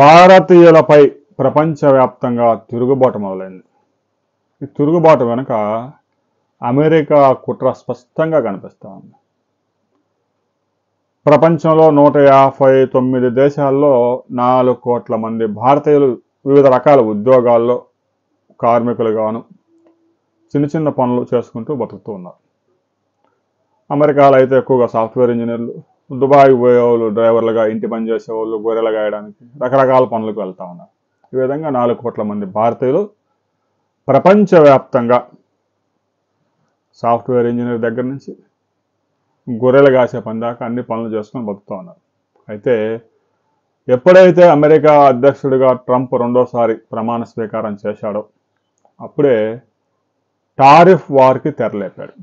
భారతీయులపై ప్రపంచవ్యాప్తంగా తిరుగుబాటు మొదలైంది. ఈ తిరుగుబాటు వెనుక అమెరికా కుట్ర స్పష్టంగా కనిపిస్తూ ఉంది. ప్రపంచంలో 159 దేశాల్లో 4 కోట్ల మంది భారతీయులు వివిధ రకాల ఉద్యోగాల్లో కార్మికులుగాను చిన్న చిన్న పనులు చేసుకుంటూ బతుకుతూ ఉన్నారు. అమెరికాలో అయితే ఎక్కువగా సాఫ్ట్వేర్ ఇంజనీర్లు, దుబాయ్ పోయేవాళ్ళు డ్రైవర్లుగా, ఇంటి పని చేసేవాళ్ళు, గొర్రెలు గాయడానికి రకరకాల పనులకు వెళ్తా ఉన్నారు. ఈ విధంగా 4 కోట్ల మంది భారతీయులు ప్రపంచవ్యాప్తంగా సాఫ్ట్వేర్ ఇంజనీర్ దగ్గర నుంచి గొర్రెలు కాసే పని దాకా అన్ని పనులు చేసుకొని బతుకుతూ ఉన్నారు. అయితే ఎప్పుడైతే అమెరికా అధ్యక్షుడిగా ట్రంప్ రెండోసారి ప్రమాణ స్వీకారం చేశాడో అప్పుడే టారిఫ్ వార్కి తెరలేపాడు.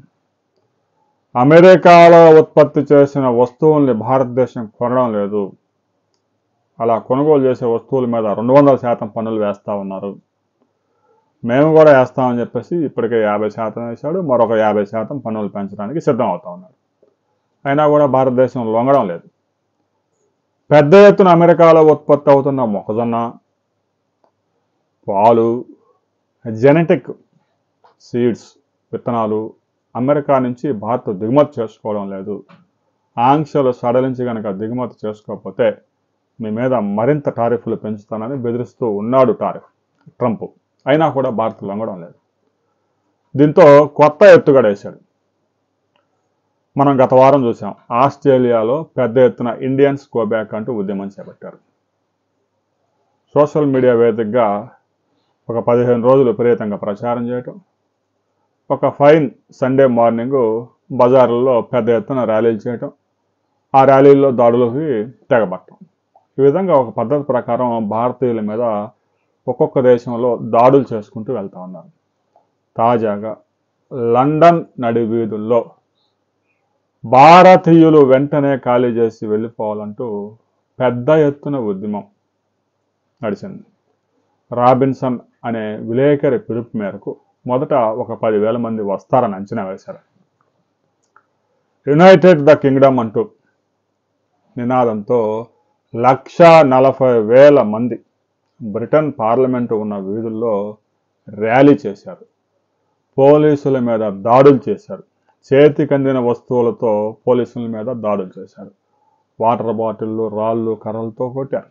అమెరికాలో ఉత్పత్తి చేసిన వస్తువుల్ని భారతదేశం కొనడం లేదు. అలా కొనుగోలు చేసే వస్తువుల మీద 200% పన్నులు వేస్తూ ఉన్నారు. మేము కూడా వేస్తామని చెప్పేసి ఇప్పటికే 50% వేశాడు. మరొక 50% పన్నులు పెంచడానికి సిద్ధం అవుతా ఉన్నారు. అయినా కూడా భారతదేశం లొంగడం లేదు. పెద్ద ఎత్తున అమెరికాలో ఉత్పత్తి అవుతున్న మొక్కజొన్న, పాలు, జెనెటిక్ సీడ్స్, విత్తనాలు అమెరికా నుంచి భారత్ దిగుమతి చేసుకోవడం లేదు. ఆంక్షలు సడలించి కనుక దిగుమతి చేసుకోకపోతే మీ మీద మరింత టారిఫ్లు పెంచుతానని బెదిరిస్తూ ఉన్నాడు ట్రంప్. అయినా కూడా భారత్ లొంగడం లేదు. దీంతో కొత్త ఎత్తుగడేశాడు. మనం గత వారం చూసాం, ఆస్ట్రేలియాలో పెద్ద ఎత్తున ఇండియన్స్ గో బ్యాక్ అంటూ ఉద్యమం చేపట్టారు. సోషల్ మీడియా వేదికగా ఒక 15 రోజులు విపరీతంగా ప్రచారం చేయటం, ఒక ఫైన్ సండే మార్నింగ్ బజార్లలో పెద్ద ఎత్తున ర్యాలీలు చేయటం, ఆ ర్యాలీల్లో దాడులకి తెగబట్టడం. ఈ విధంగా ఒక పద్ధతి ప్రకారం భారతీయుల మీద ఒక్కొక్క దేశంలో దాడులు చేసుకుంటూ వెళ్తా ఉన్నారు. తాజాగా లండన్ నడి వీధుల్లో భారతీయులు వెంటనే ఖాళీ చేసి వెళ్ళిపోవాలంటూ పెద్ద ఎత్తున ఉద్యమం నడిచింది. రాబిన్సన్ అనే విలేకరి పిలుపు మేరకు మొదట ఒక 10,000 మంది వస్తారని అంచనా వేశారు. యునైటెడ్ ద కింగ్డమ్ అంటూ నినాదంతో 140,000 మంది బ్రిటన్ పార్లమెంటు ఉన్న వీధుల్లో ర్యాలీ చేశారు. పోలీసుల మీద దాడులు చేశారు. చేతికందిన వస్తువులతో పోలీసుల మీద దాడులు చేశారు. వాటర్ బాటిళ్ళు, రాళ్ళు, కర్రలతో కొట్టారు.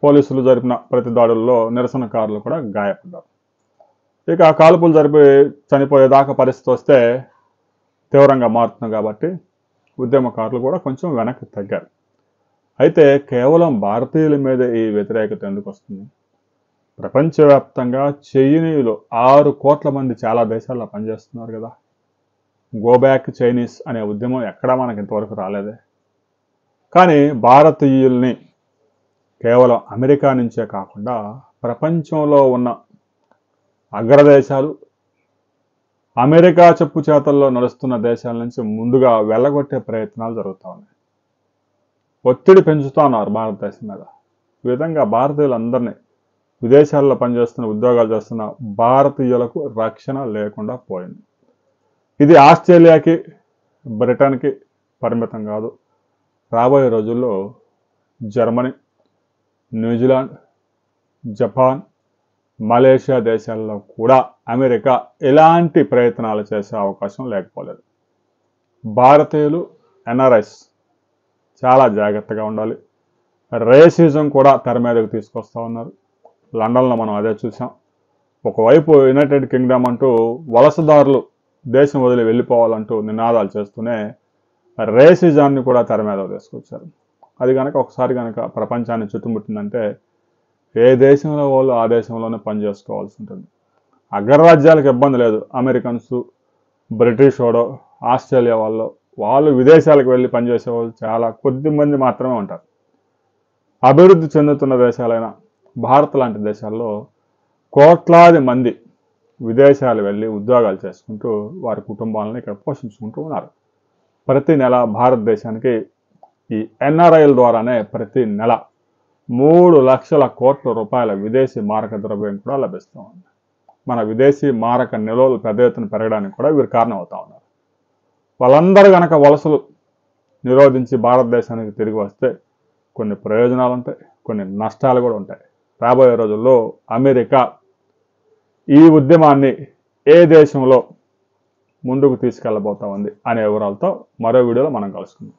పోలీసులు జరిపిన ప్రతి దాడుల్లో నిరసనకారులు కూడా గాయపడ్డారు. ఇక కాల్పులు జరిపి చనిపోయేదాకా పరిస్థితి వస్తే తీవ్రంగా మారుతుంది కాబట్టి ఉద్యమకారులు కూడా కొంచెం వెనక్కి తగ్గారు. అయితే కేవలం భారతీయుల మీద ఈ వ్యతిరేకత ఎందుకు వస్తుంది? ప్రపంచవ్యాప్తంగా చైనీయులు 6 కోట్ల మంది చాలా దేశాల్లో పనిచేస్తున్నారు కదా. గో బ్యాక్ చైనీస్ అనే ఉద్యమం ఎక్కడా మనకి ఇంతవరకు రాలేదే. కానీ భారతీయుల్ని కేవలం అమెరికా నుంచే కాకుండా ప్రపంచంలో ఉన్న అగ్రదేశాలు, అమెరికా చెప్పు చేతల్లో నడుస్తున్న దేశాల నుంచి ముందుగా వెళ్ళగొట్టే ప్రయత్నాలు జరుగుతూ ఉన్నాయి. ఒత్తిడి పెంచుతూ ఉన్నారు భారతదేశం మీద. ఈ విధంగా భారతీయులందరినీ, విదేశాల్లో పనిచేస్తున్న, ఉద్యోగాలు చేస్తున్న భారతీయులకు రక్షణ లేకుండా పోయింది. ఇది ఆస్ట్రేలియాకి, బ్రిటన్కి పరిమితం కాదు. రాబోయే రోజుల్లో జర్మనీ, న్యూజిలాండ్, జపాన్, మలేషియా దేశాల్లో కూడా అమెరికా ఎలాంటి ప్రయత్నాలు చేసే అవకాశం లేకపోలేదు. భారతీయులు, ఎన్ఆర్ఐస్ చాలా జాగ్రత్తగా ఉండాలి. రేసిజం కూడా తెర మీదకు తీసుకొస్తూ ఉన్నారు. లండన్లో మనం అదే చూసాం. ఒకవైపు యునైటెడ్ కింగ్డమ్ అంటూ వలసదారులు దేశం వదిలి వెళ్ళిపోవాలంటూ నినాదాలు చేస్తూనే రేసిజాన్ని కూడా తెర మీదకు తీసుకొచ్చారు. అది కనుక ఒకసారి కనుక ప్రపంచాన్ని చుట్టుముట్టిందంటే ఏ దేశంలో వాళ్ళు ఆ దేశంలోనే పనిచేసుకోవాల్సి ఉంటుంది. అగ్రరాజ్యాలకు ఇబ్బంది లేదు. అమెరికన్స్, బ్రిటిష్ వాడో, ఆస్ట్రేలియా వాళ్ళు విదేశాలకు వెళ్ళి పనిచేసే వాళ్ళు చాలా కొద్ది మంది మాత్రమే ఉంటారు. అభివృద్ధి చెందుతున్న దేశాలైన భారత్ లాంటి దేశాల్లో కోట్లాది మంది విదేశాలు వెళ్ళి ఉద్యోగాలు చేసుకుంటూ వారి కుటుంబాలను ఇక్కడ పోషించుకుంటూ ఉన్నారు. ప్రతి నెల భారతదేశానికి ఈ ఎన్ఆర్ఐల ద్వారానే ప్రతి నెల 3 లక్షల కోట్ల రూపాయల విదేశీ మారక ద్రవ్యం కూడా లభిస్తూ ఉంది. మన విదేశీ మారక నిల్వలు పెద్ద ఎత్తున పెరగడానికి కూడా వీరు కారణం అవుతా ఉన్నారు. వాళ్ళందరూ కనుక వలసలు నిరోధించి భారతదేశానికి తిరిగి వస్తే కొన్ని ప్రయోజనాలు ఉంటాయి, కొన్ని నష్టాలు కూడా ఉంటాయి. రాబోయే రోజుల్లో అమెరికా ఈ ఉద్యమాన్ని ఏ దేశంలో ముందుకు తీసుకెళ్ళబోతా ఉంది అనే వివరాలతో మరో వీడియోలో మనం కలుసుకుందాం.